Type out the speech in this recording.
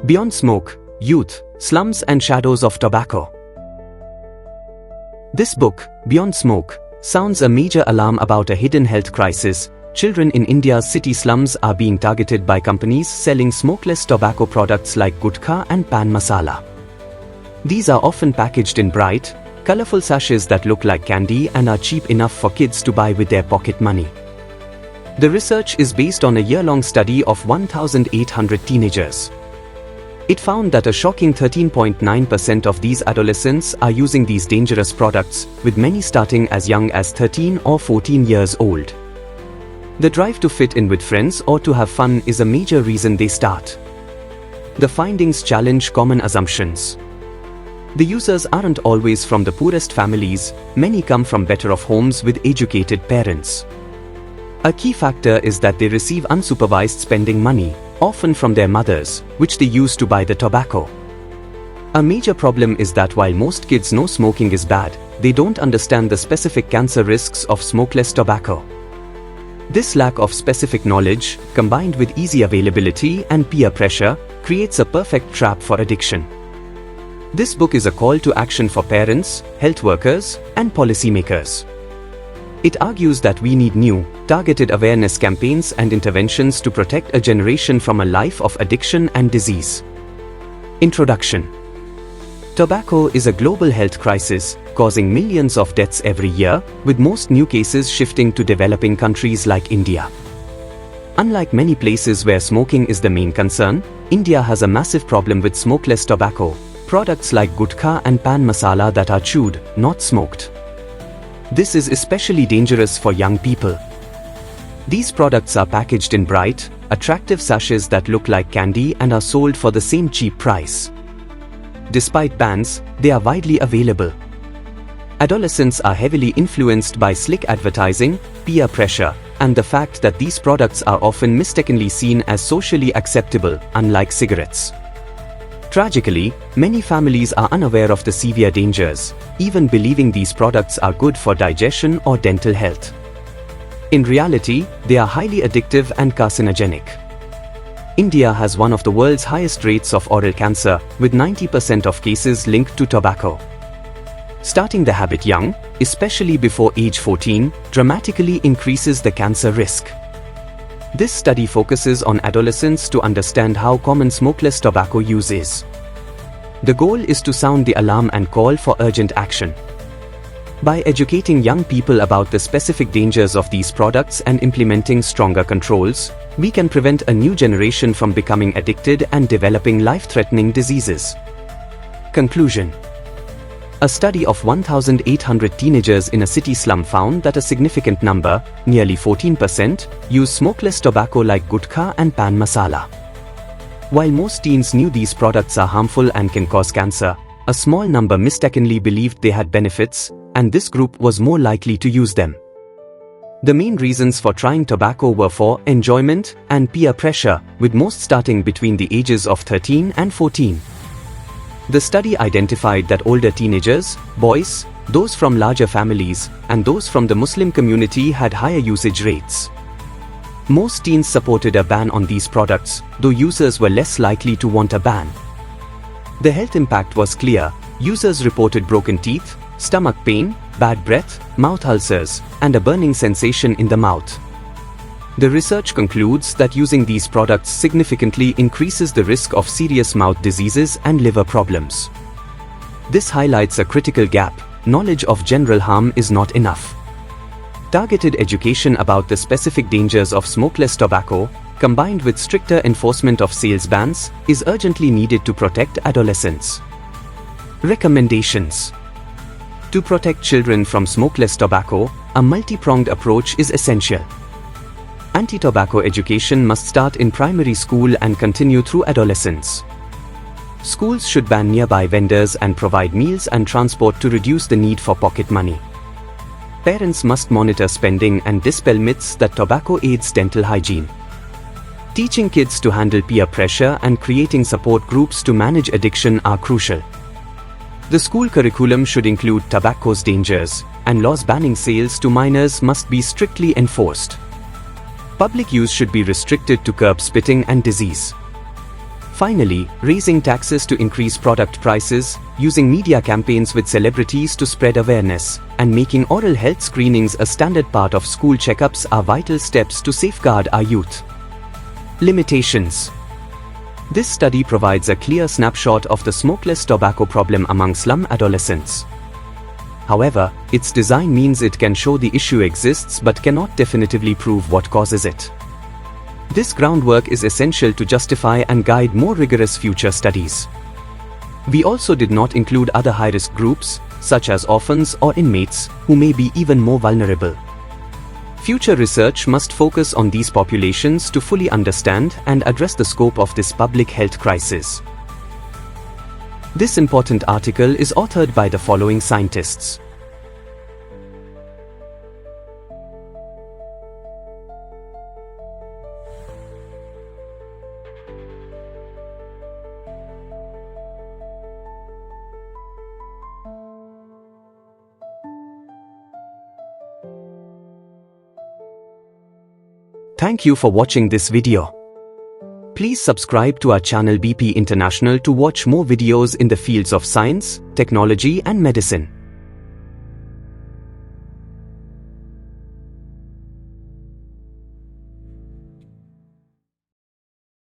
Beyond Smoke, Youth, Slums and Shadows of Tobacco. This book, Beyond Smoke, sounds a major alarm about a hidden health crisis. Children in India's city slums are being targeted by companies selling smokeless tobacco products like Gutkha and pan masala. These are often packaged in bright, colourful sachets that look like candy and are cheap enough for kids to buy with their pocket money. The research is based on a year-long study of 1,800 teenagers. It found that a shocking 13.9% of these adolescents are using these dangerous products, with many starting as young as 13 or 14 years old. The drive to fit in with friends or to have fun is a major reason they start. The findings challenge common assumptions. The users aren't always from the poorest families, many come from better-off homes with educated parents. A key factor is that they receive unsupervised spending money, often from their mothers, which they use to buy the tobacco. A major problem is that while most kids know smoking is bad, they don't understand the specific cancer risks of smokeless tobacco. This lack of specific knowledge, combined with easy availability and peer pressure, creates a perfect trap for addiction. This book is a call to action for parents, health workers, and policymakers. It argues that we need new, targeted awareness campaigns and interventions to protect a generation from a life of addiction and disease. Introduction. Tobacco is a global health crisis, causing millions of deaths every year, with most new cases shifting to developing countries like India. Unlike many places where smoking is the main concern, India has a massive problem with smokeless tobacco, products like Gutkha and pan masala that are chewed, not smoked. This is especially dangerous for young people. These products are packaged in bright, attractive sachets that look like candy and are sold for the same cheap price. Despite bans, they are widely available. Adolescents are heavily influenced by slick advertising, peer pressure, and the fact that these products are often mistakenly seen as socially acceptable, unlike cigarettes. Tragically, many families are unaware of the severe dangers, even believing these products are good for digestion or dental health. In reality, they are highly addictive and carcinogenic. India has one of the world's highest rates of oral cancer, with 90% of cases linked to tobacco. Starting the habit young, especially before age 14, dramatically increases the cancer risk. This study focuses on adolescents to understand how common smokeless tobacco use is. The goal is to sound the alarm and call for urgent action. By educating young people about the specific dangers of these products and implementing stronger controls, we can prevent a new generation from becoming addicted and developing life-threatening diseases. Conclusion. A study of 1,800 teenagers in a city slum found that a significant number, nearly 14%, use smokeless tobacco like Gutkha and pan masala. While most teens knew these products are harmful and can cause cancer, a small number mistakenly believed they had benefits, and this group was more likely to use them. The main reasons for trying tobacco were for enjoyment and peer pressure, with most starting between the ages of 13 and 14. The study identified that older teenagers, boys, those from larger families, and those from the Muslim community had higher usage rates. Most teens supported a ban on these products, though users were less likely to want a ban. The health impact was clear. Users reported broken teeth, stomach pain, bad breath, mouth ulcers, and a burning sensation in the mouth. The research concludes that using these products significantly increases the risk of serious mouth diseases and liver problems. This highlights a critical gap. Knowledge of general harm is not enough. Targeted education about the specific dangers of smokeless tobacco, combined with stricter enforcement of sales bans, is urgently needed to protect adolescents. Recommendations. To protect children from smokeless tobacco, a multi-pronged approach is essential. Anti-tobacco education must start in primary school and continue through adolescence. Schools should ban nearby vendors and provide meals and transport to reduce the need for pocket money. Parents must monitor spending and dispel myths that tobacco aids dental hygiene. Teaching kids to handle peer pressure and creating support groups to manage addiction are crucial. The school curriculum should include tobacco's dangers, and laws banning sales to minors must be strictly enforced. Public use should be restricted to curb spitting and disease. Finally, raising taxes to increase product prices, using media campaigns with celebrities to spread awareness, and making oral health screenings a standard part of school checkups are vital steps to safeguard our youth. Limitations. This study provides a clear snapshot of the smokeless tobacco problem among slum adolescents. However, its design means it can show the issue exists but cannot definitively prove what causes it. This groundwork is essential to justify and guide more rigorous future studies. We also did not include other high-risk groups, such as orphans or inmates, who may be even more vulnerable. Future research must focus on these populations to fully understand and address the scope of this public health crisis. This important article is authored by the following scientists. Thank you for watching this video. Please subscribe to our channel BP International to watch more videos in the fields of science, technology and medicine.